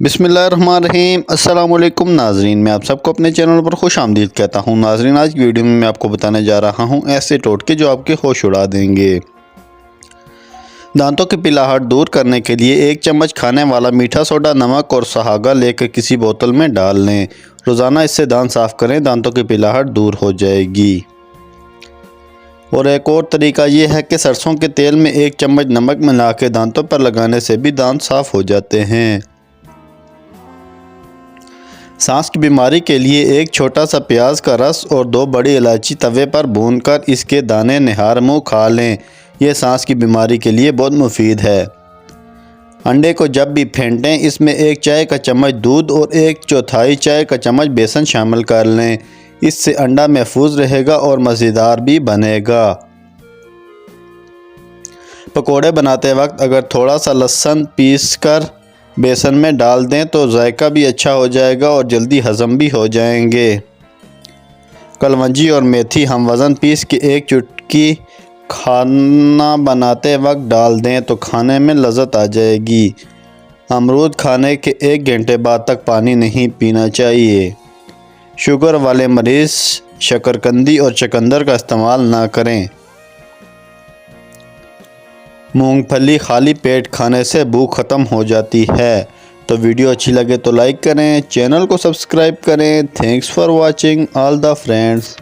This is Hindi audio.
बिस्मिल्लाहिर्रहमानिर्रहीम। अस्सलाम वालेकुम नाजरीन, मैं आप सबको अपने चैनल पर खुश आमदीद कहता हूँ। नाजरीन, आज की वीडियो में मैं आपको बताने जा रहा हूँ ऐसे टोटके जो आपके होश उड़ा देंगे। दांतों की पिलाहट दूर करने के लिए 1 चम्मच खाने वाला मीठा सोडा, नमक और सहागा लेकर किसी बोतल में डाल लें। रोज़ाना इससे दांत साफ़ करें, दांतों की पिलाहट दूर हो जाएगी। और एक और तरीका ये है कि सरसों के तेल में 1 चम्मच नमक मिला के दांतों पर लगाने से भी दांत साफ़ हो जाते हैं। सांस की बीमारी के लिए 1 छोटा सा प्याज का रस और 2 बड़ी इलायची तवे पर भूनकर इसके दाने निहार मुँह खा लें। यह सांस की बीमारी के लिए बहुत मुफीद है। अंडे को जब भी फेंटें, इसमें 1 चाय का चम्मच दूध और 1/4 चाय का चम्मच बेसन शामिल कर लें। इससे अंडा महफूज रहेगा और मज़ेदार भी बनेगा। पकोड़े बनाते वक्त अगर थोड़ा सा लहसुन पीसकर बेसन में डाल दें तो जायका भी अच्छा हो जाएगा और जल्दी हज़म भी हो जाएंगे। कलवंजी और मेथी हम वज़न पीस के 1 चुटकी खाना बनाते वक्त डाल दें तो खाने में लज़्ज़त आ जाएगी। अमरूद खाने के 1 घंटे बाद तक पानी नहीं पीना चाहिए। शुगर वाले मरीज़ शकरकंदी और चुकंदर का इस्तेमाल ना करें। मूंगफली खाली पेट खाने से भूख ख़त्म हो जाती है। तो वीडियो अच्छी लगे तो लाइक करें, चैनल को सब्सक्राइब करें। Thanks for watching all the friends.